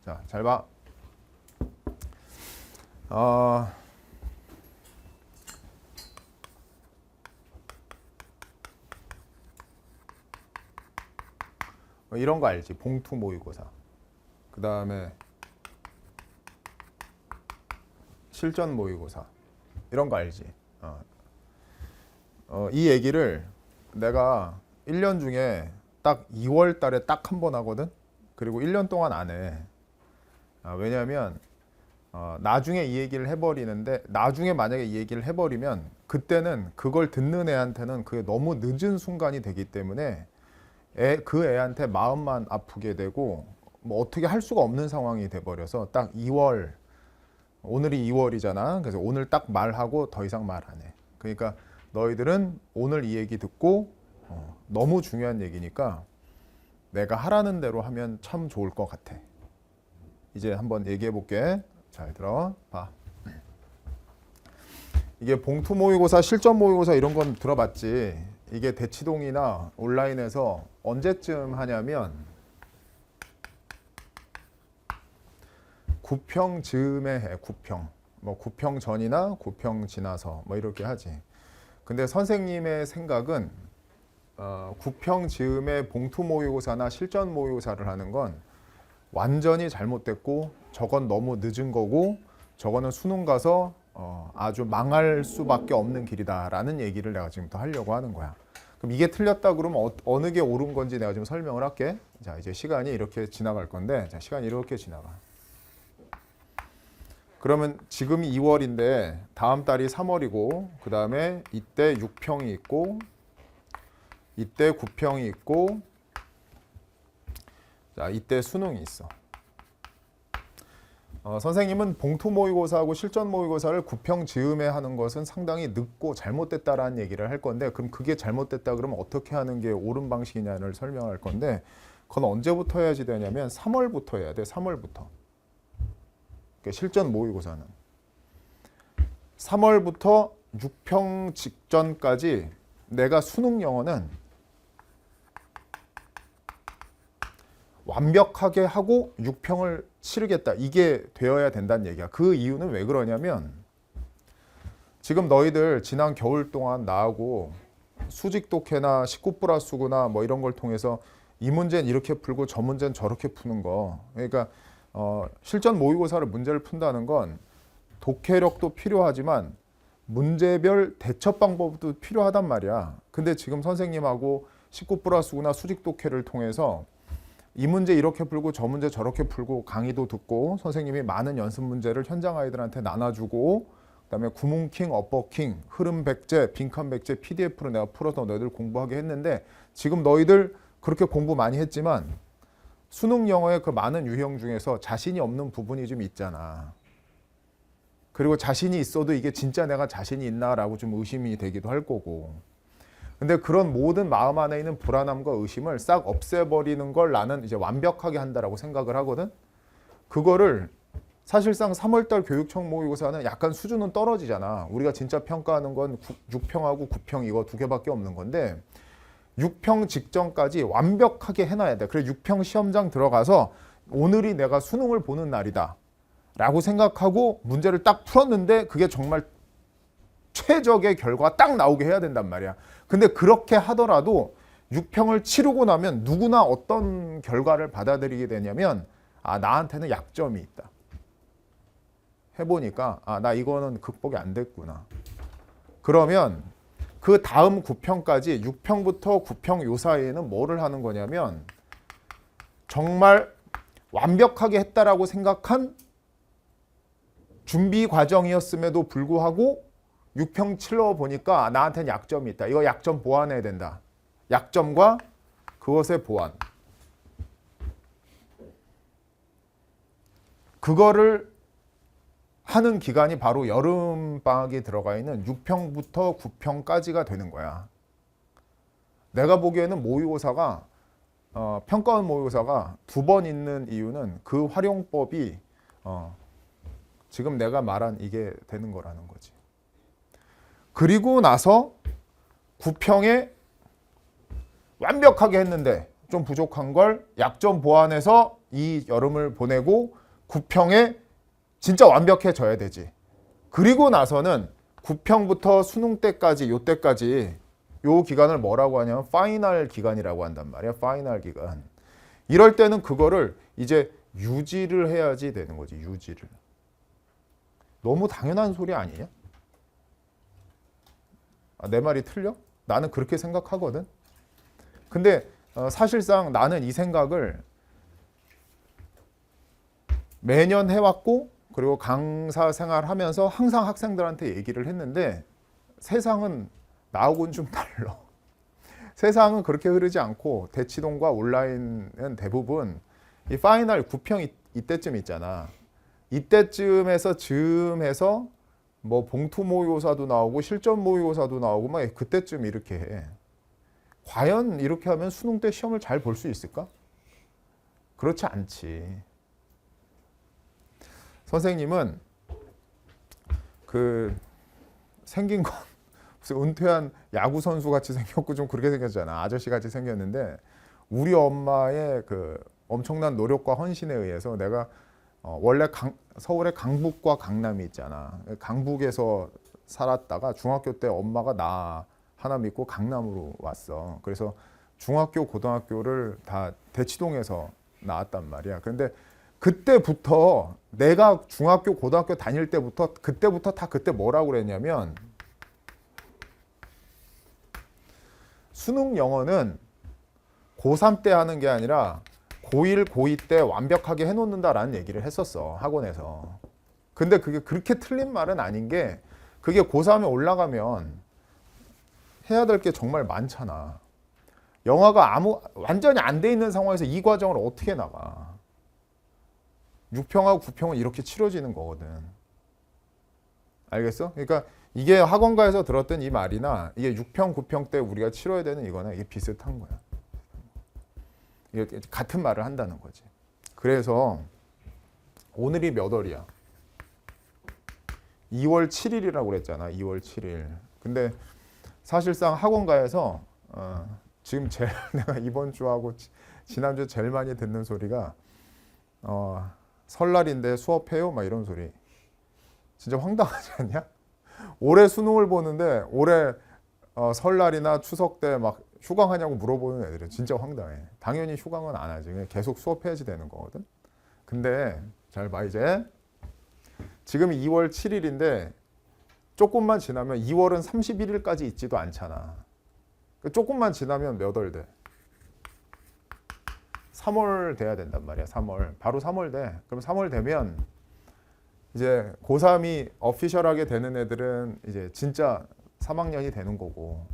자, 잘 봐. 이런 거 알지? 봉투 모의고사. 그 다음에 실전 모의고사. 이런 거 알지? 이 얘기를 내가 1년 중에 딱 2월 달에 딱 한 번 하거든? 그리고 1년 동안 안 해. 왜냐면 나중에 이 얘기를 해버리는데, 나중에 만약에 이 얘기를 해버리면 그때는 그걸 듣는 애한테는 그게 너무 늦은 순간이 되기 때문에 그 애한테 마음만 아프게 되고 뭐 어떻게 할 수가 없는 상황이 돼버려서 딱 2월, 오늘이 2월이잖아. 그래서 오늘 딱 말하고 더 이상 말 안 해. 그러니까 너희들은 오늘 이 얘기 듣고 너무 중요한 얘기니까 내가 하라는 대로 하면 참 좋을 것 같아. 이제 한번 얘기해 볼게. 잘 들어. 봐. 이게 봉투 모의고사, 실전 모의고사 이런 건 들어봤지. 이게 대치동이나 온라인에서 언제쯤 하냐면 9평 즈음에 해. 9평. 뭐 9평 전이나 9평 지나서 뭐 이렇게 하지. 근데 선생님의 생각은 9평 즈음에 봉투 모의고사나 실전 모의고사를 하는 건 완전히 잘못됐고, 저건 너무 늦은 거고, 저거는 수능 가서 아주 망할 수밖에 없는 길이다라는 얘기를 내가 지금부터 하려고 하는 거야. 그럼 이게 틀렸다 그러면 어느 게 옳은 건지 내가 좀 설명을 할게. 자, 이제 시간이 이렇게 지나갈 건데, 자, 시간이 이렇게 지나가. 그러면 지금이 2월인데 다음 달이 3월이고, 그 다음에 이때 6평이 있고, 이때 9평이 있고, 자, 이때 수능이 있어. 선생님은 봉투 모의고사하고 실전 모의고사를 9평 즈음에 하는 것은 상당히 늦고 잘못됐다라는 얘기를 할 건데, 그럼 그게 잘못됐다 그러면 어떻게 하는 게 옳은 방식이냐를 설명할 건데, 그건 언제부터 해야지 되냐면 3월부터 해야 돼. 3월부터. 그러니까 실전 모의고사는 3월부터 6평 직전까지 내가 수능 영어는 완벽하게 하고 6평을 치르겠다. 이게 되어야 된다는 얘기야. 그 이유는 왜 그러냐면, 지금 너희들 지난 겨울 동안 나하고 수직 독해나 19+9나 뭐 이런 걸 통해서 이 문제는 이렇게 풀고 저 문제는 저렇게 푸는 거. 그러니까 실전 모의고사를 문제를 푼다는 건 독해력도 필요하지만 문제별 대처 방법도 필요하단 말이야. 근데 지금 선생님하고 19+9나 수직 독해를 통해서 이 문제 이렇게 풀고 저 문제 저렇게 풀고 강의도 듣고 선생님이 많은 연습 문제를 현장 아이들한테 나눠주고, 그다음에 구문킹, 어퍼킹, 흐름 백제, 빈칸 백제 PDF로 내가 풀어서 너희들 공부하게 했는데, 지금 너희들 그렇게 공부 많이 했지만 수능 영어의 그 많은 유형 중에서 자신이 없는 부분이 좀 있잖아. 그리고 자신이 있어도 이게 진짜 내가 자신이 있나라고 좀 의심이 되기도 할 거고. 근데 그런 모든 마음 안에 있는 불안함과 의심을 싹 없애버리는 걸 나는 이제 완벽하게 한다라고 생각을 하거든. 그거를 사실상 3월달 교육청 모의고사는 약간 수준은 떨어지잖아. 우리가 진짜 평가하는 건 6평하고 9평 이거 두 개밖에 없는 건데, 6평 직전까지 완벽하게 해놔야 돼. 그래 6평 시험장 들어가서 오늘이 내가 수능을 보는 날이다 라고 생각하고 문제를 딱 풀었는데 그게 정말 최적의 결과가 딱 나오게 해야 된단 말이야. 근데 그렇게 하더라도 6평을 치르고 나면 누구나 어떤 결과를 받아들이게 되냐면, 나한테는 약점이 있다. 해보니까 나 이거는 극복이 안 됐구나. 그러면 그 다음 9평까지 6평부터 9평 요 사이에는 뭐를 하는 거냐면, 정말 완벽하게 했다라고 생각한 준비 과정이었음에도 불구하고 6평 칠러 보니까 나한테는 약점이 있다. 이거 약점 보완해야 된다. 약점과 그것의 보완. 그거를 하는 기간이 바로 여름방학에 들어가 있는 6평부터 9평까지가 되는 거야. 내가 보기에는 모의고사가 평가원 모의고사가 2번 있는 이유는 그 활용법이 지금 내가 말한 이게 되는 거라는 거지. 그리고 나서 9평에 완벽하게 했는데 좀 부족한 걸 약점 보완해서 이 여름을 보내고 9평에 진짜 완벽해져야 되지. 그리고 나서는 9평부터 수능 때까지 요때까지 요 기간을 뭐라고 하냐면 파이널 기간이라고 한단 말이야. 파이널 기간. 이럴 때는 그거를 이제 유지를 해야지 되는 거지. 유지를. 너무 당연한 소리 아니냐? 내 말이 틀려? 나는 그렇게 생각하거든. 근데 사실상 나는 이 생각을 매년 해왔고 그리고 강사 생활하면서 항상 학생들한테 얘기를 했는데 세상은 나하고는 좀 달라. 세상은 그렇게 흐르지 않고 대치동과 온라인은 대부분 이 파이널 9평 이때쯤 있잖아. 이때쯤에서 즈음해서 뭐 봉투 모의고사도 나오고 실전 모의고사도 나오고 막 그때쯤 이렇게 해. 과연 이렇게 하면 수능 때 시험을 잘 볼 수 있을까? 그렇지 않지. 선생님은 그 생긴 건 무슨 은퇴한 야구 선수 같이 생겼고 좀 그렇게 생겼잖아. 아저씨 같이 생겼는데 우리 엄마의 그 엄청난 노력과 헌신에 의해서 내가 원래 서울의 강북과 강남이 있잖아. 강북에서 살았다가 중학교 때 엄마가 나 하나 믿고 강남으로 왔어. 그래서 중학교, 고등학교를 다 대치동에서 나왔단 말이야. 그런데 그때부터 내가 중학교, 고등학교 다닐 때부터 그때부터 다 그때 뭐라고 그랬냐면 수능 영어는 고3 때 하는 게 아니라 고1, 고2 때 완벽하게 해놓는다라는 얘기를 했었어. 학원에서. 근데 그게 그렇게 틀린 말은 아닌 게 그게 고3에 올라가면 해야 될 게 정말 많잖아. 영어가 완전히 안 돼 있는 상황에서 이 과정을 어떻게 나가. 6평하고 9평은 이렇게 치러지는 거거든. 알겠어? 그러니까 이게 학원가에서 들었던 이 말이나 이게 6평, 9평 때 우리가 치러야 되는 이거나 이게 비슷한 거야. 이게 같은 말을 한다는 거지. 그래서 오늘이 몇 월이야? 2월 7일이라고 그랬잖아. 2월 7일. 근데 사실상 학원가에서 지금 제일 내가 이번 주하고 지난주 제일 많이 듣는 소리가 설날인데 수업해요? 막 이런 소리. 진짜 황당하지 않냐? 올해 수능을 보는데 올해 설날이나 추석 때 막 휴강하냐고 물어보는 애들은 진짜 황당해. 당연히 휴강은 안 하지. 그냥 계속 수업해야지 되는 거거든. 근데 잘 봐 이제. 지금 2월 7일인데 조금만 지나면 2월은 31일까지 있지도 않잖아. 조금만 지나면 몇 월 돼? 3월 돼야 된단 말이야. 3월. 바로 3월 돼. 그럼 3월 되면 이제 고3이 어피셜하게 되는 애들은 이제 진짜 3학년이 되는 거고.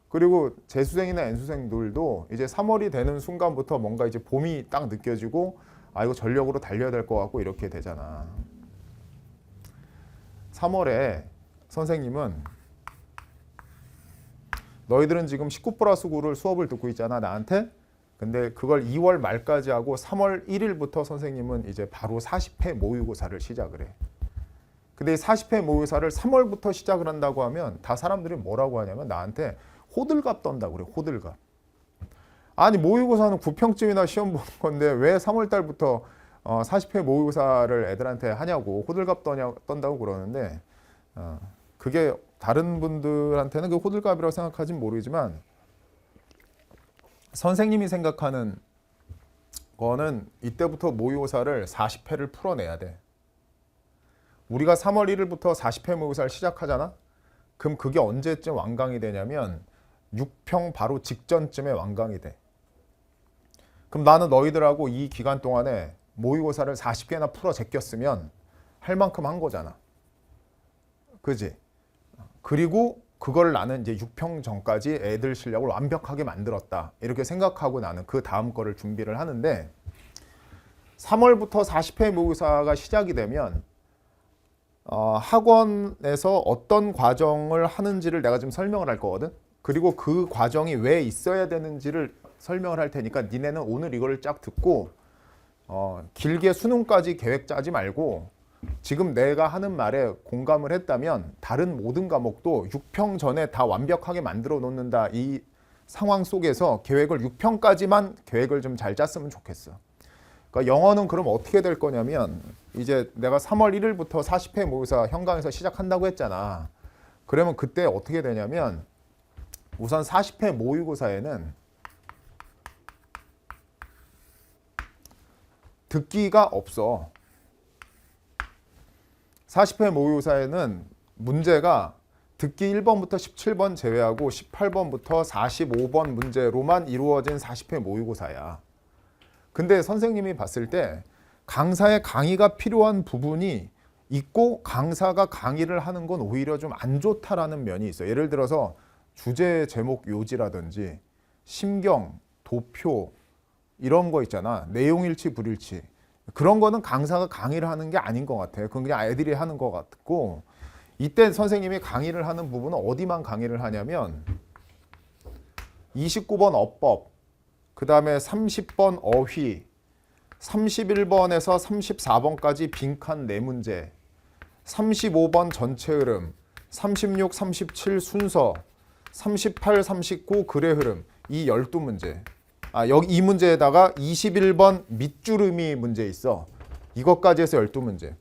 그리고 재수생이나 N수생들도 이제 3월이 되는 순간부터 뭔가 이제 봄이 딱 느껴지고 아 이거 전력으로 달려야 될 것 같고 이렇게 되잖아. 3월에 선생님은 너희들은 지금 19+9를 수업을 듣고 있잖아 나한테. 근데 그걸 2월 말까지 하고 3월 1일부터 선생님은 이제 바로 40회 모의고사를 시작을 해. 근데 이 40회 모의고사를 3월부터 시작을 한다고 하면 다 사람들이 뭐라고 하냐면 나한테 호들갑 떤다고 그래. 호들갑. 아니 모의고사는 9평쯤이나 시험 보는 건데 왜 3월 달부터 40회 모의고사를 애들한테 하냐고 호들갑 떤다고 그러는데 그게 다른 분들한테는 그 호들갑이라고 생각하진 모르지만 선생님이 생각하는 거는 이때부터 모의고사를 40회를 풀어내야 돼. 우리가 3월 1일부터 40회 모의고사를 시작하잖아? 그럼 그게 언제쯤 완강이 되냐면 6평 바로 직전쯤에 완강이 돼. 그럼 나는 너희들하고 이 기간 동안에 모의고사를 40개나 풀어 제꼈으면 할 만큼 한 거잖아. 그지? 그리고 그걸 나는 이제 6평 전까지 애들 실력을 완벽하게 만들었다. 이렇게 생각하고 나는 그 다음 거를 준비를 하는데 3월부터 40회 모의고사가 시작이 되면 학원에서 어떤 과정을 하는지를 내가 지금 설명을 할 거거든. 그리고 그 과정이 왜 있어야 되는지를 설명을 할 테니까 니네는 오늘 이거를 쫙 듣고 길게 수능까지 계획 짜지 말고 지금 내가 하는 말에 공감을 했다면 다른 모든 과목도 6평 전에 다 완벽하게 만들어 놓는다. 이 상황 속에서 계획을 6평까지만 계획을 좀 잘 짰으면 좋겠어. 그러니까 영어는 그럼 어떻게 될 거냐면 이제 내가 3월 1일부터 40회 모의고사 현강에서 시작한다고 했잖아. 그러면 그때 어떻게 되냐면 우선 40회 모의고사에는 듣기가 없어. 40회 모의고사에는 문제가 듣기 1번부터 17번 제외하고 18번부터 45번 문제로만 이루어진 40회 모의고사야. 근데 선생님이 봤을 때 강사의 강의가 필요한 부분이 있고 강사가 강의를 하는 건 오히려 좀 안 좋다라는 면이 있어. 예를 들어서 주제 제목 요지라든지 심경, 도표 이런 거 있잖아. 내용 일치, 불일치. 그런 거는 강사가 강의를 하는 게 아닌 것 같아. 그건 그냥 애들이 하는 것 같고 이때 선생님이 강의를 하는 부분은 어디만 강의를 하냐면 29번 어법, 그 다음에 30번 어휘, 31번에서 34번까지 빈칸 4문제, 35번 전체 흐름, 36, 37 순서, 38, 39 글의 흐름 이 12문제. 여기 이 문제에다가 21번 밑주름이 문제 있어. 이것까지 해서 12문제.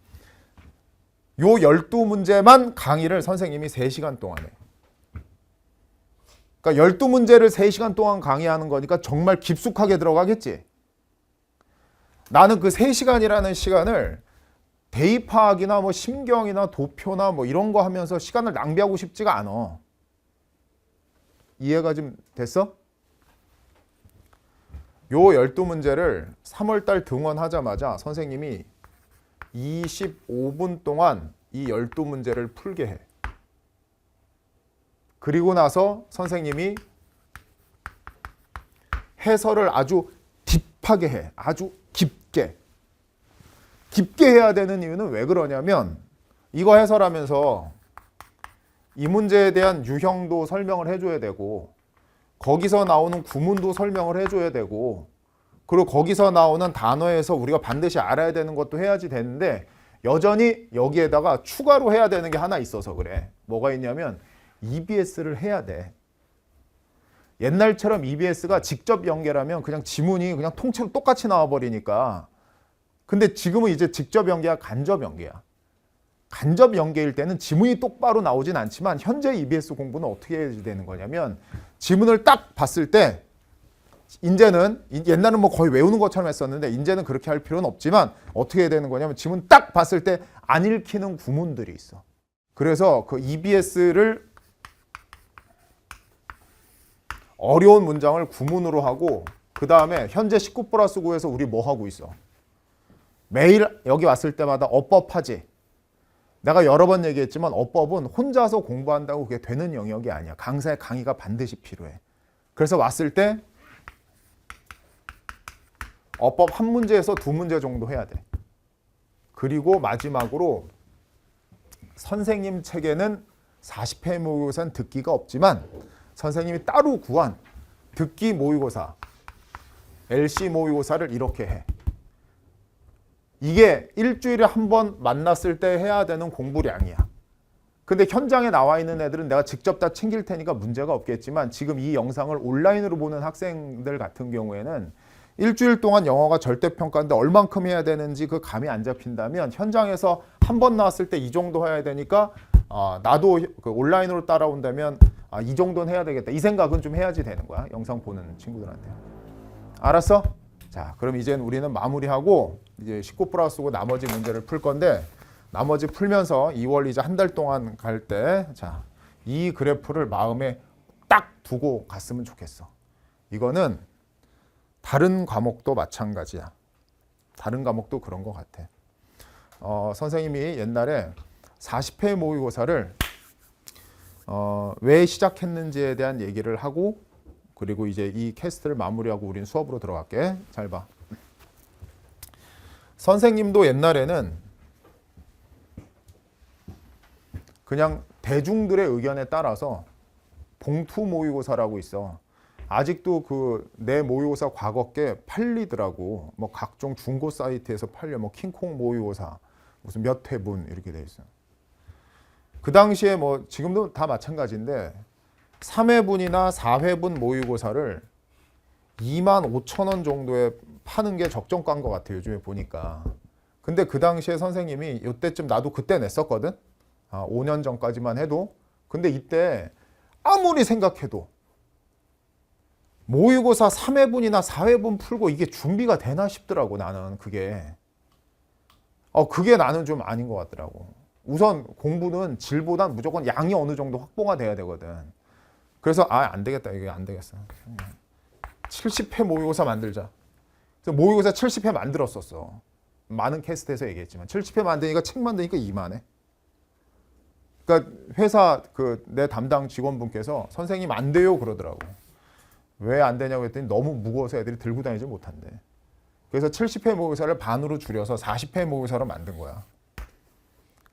요 12문제만 강의를 선생님이 3시간 동안 해. 그러니까 12문제를 3시간 동안 강의하는 거니까 정말 깊숙하게 들어가겠지. 나는 그 3시간이라는 시간을 대입파악이나 뭐 심경이나 도표나 뭐 이런 거 하면서 시간을 낭비하고 싶지가 않아. 이해가 좀 됐어? 요 12문제를 3월달 등원하자마자 선생님이 25분 동안 이 12문제를 풀게 해. 그리고 나서 선생님이 해설을 아주 딥하게 해. 아주 깊게. 깊게 해야 되는 이유는 왜 그러냐면 이거 해설하면서 이 문제에 대한 유형도 설명을 해줘야 되고 거기서 나오는 구문도 설명을 해줘야 되고 그리고 거기서 나오는 단어에서 우리가 반드시 알아야 되는 것도 해야지 되는데 여전히 여기에다가 추가로 해야 되는 게 하나 있어서 그래. 뭐가 있냐면 EBS를 해야 돼. 옛날처럼 EBS가 직접 연계라면 그냥 지문이 그냥 통째로 똑같이 나와버리니까. 근데 지금은 이제 직접 연계야 간접 연계야. 간접 연계일 때는 지문이 똑바로 나오진 않지만 현재 EBS 공부는 어떻게 해야 되는 거냐면 지문을 딱 봤을 때 이제는 옛날은 뭐 거의 외우는 것처럼 했었는데 이제는 그렇게 할 필요는 없지만 어떻게 해야 되는 거냐면 지문 딱 봤을 때 안 읽히는 구문들이 있어. 그래서 그 EBS를 어려운 문장을 구문으로 하고 그 다음에 현재 19+9에서 우리 뭐 하고 있어? 매일 여기 왔을 때마다 어법하지. 내가 여러 번 얘기했지만 어법은 혼자서 공부한다고 그게 되는 영역이 아니야. 강사의 강의가 반드시 필요해. 그래서 왔을 때 어법 한 문제에서 2문제 정도 해야 돼. 그리고 마지막으로 선생님 책에는 40회 모의고사는 듣기가 없지만 선생님이 따로 구한 듣기 모의고사, LC 모의고사를 이렇게 해. 이게 일주일에 한 번 만났을 때 해야 되는 공부량이야. 근데 현장에 나와 있는 애들은 내가 직접 다 챙길 테니까 문제가 없겠지만 지금 이 영상을 온라인으로 보는 학생들 같은 경우에는 일주일 동안 영어가 절대평가인데 얼만큼 해야 되는지 그 감이 안 잡힌다면 현장에서 한 번 나왔을 때 이 정도 해야 되니까 나도 그 온라인으로 따라온다면 이 정도는 해야 되겠다. 이 생각은 좀 해야지 되는 거야. 영상 보는 친구들한테. 알았어? 자, 그럼 이제는 우리는 마무리하고 이제 19+9 나머지 문제를 풀 건데 나머지 풀면서 2월 이제 한 달 동안 갈 때 자, 이 그래프를 마음에 딱 두고 갔으면 좋겠어. 이거는 다른 과목도 마찬가지야. 다른 과목도 그런 것 같아. 선생님이 옛날에 40회 모의고사를 왜 시작했는지에 대한 얘기를 하고 그리고 이제 이 캐스트를 마무리하고 우린 수업으로 들어갈게. 잘 봐. 선생님도 옛날에는 그냥 대중들의 의견에 따라서 봉투 모의고사라고 있어. 아직도 그 내 모의고사 과거께 팔리더라고. 뭐 각종 중고 사이트에서 팔려. 뭐 킹콩 모의고사 무슨 몇 회분 이렇게 돼 있어. 그 당시에 뭐 지금도 다 마찬가지인데 3회분이나 4회분 모의고사를 25,000원 정도에 파는 게 적정가인 것 같아요. 요즘에 보니까. 근데 그 당시에 선생님이 이때쯤 나도 그때 냈었거든. 5년 전까지만 해도. 근데 이때 아무리 생각해도 모의고사 3회분이나 4회분 풀고 이게 준비가 되나 싶더라고. 나는 그게. 그게 나는 좀 아닌 것 같더라고. 우선 공부는 질보단 무조건 양이 어느 정도 확보가 돼야 되거든. 그래서 안 되겠다. 이게 안 되겠어. 70회 모의고사 만들자. 그래서 모의고사 70회 만들었었어. 많은 캐스트에서 얘기했지만 70회 만드니까 책 만드니까 이만해. 그러니까 회사 내 담당 직원분께서 선생님 안 돼요 그러더라고. 왜 안 되냐고 했더니 너무 무거워서 애들이 들고 다니지 못한대. 그래서 70회 모의고사를 반으로 줄여서 40회 모의고사로 만든 거야.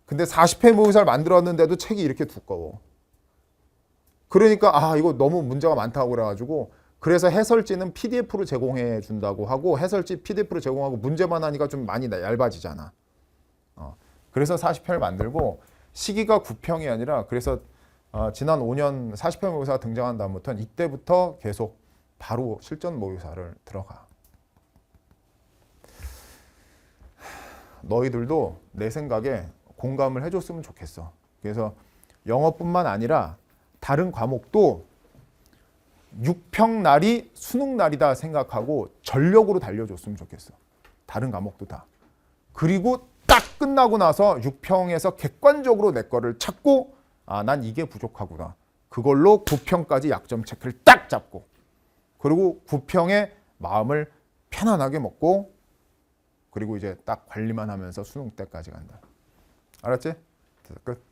근데 40회 모의고사를 만들었는데도 책이 이렇게 두꺼워. 그러니까 이거 너무 문제가 많다고 그래가지고 그래서 해설지는 PDF로 제공해 준다고 하고 해설지 PDF로 제공하고 문제만 하니까 좀 많이 얇아지잖아. 그래서 40편을 만들고 시기가 9평이 아니라 그래서 지난 5년 40편 모의고사가 등장한 다음부터는 이때부터 계속 바로 실전 모의고사를 들어가. 너희들도 내 생각에 공감을 해줬으면 좋겠어. 그래서 영어뿐만 아니라 다른 과목도 6평 날이 수능 날이다 생각하고 전력으로 달려줬으면 좋겠어. 다른 과목도 다. 그리고 딱 끝나고 나서 6평에서 객관적으로 내 거를 찾고 난 이게 부족하구나. 그걸로 9평까지 약점 체크를 딱 잡고 그리고 9평에 마음을 편안하게 먹고 그리고 이제 딱 관리만 하면서 수능 때까지 간다. 알았지? 끝.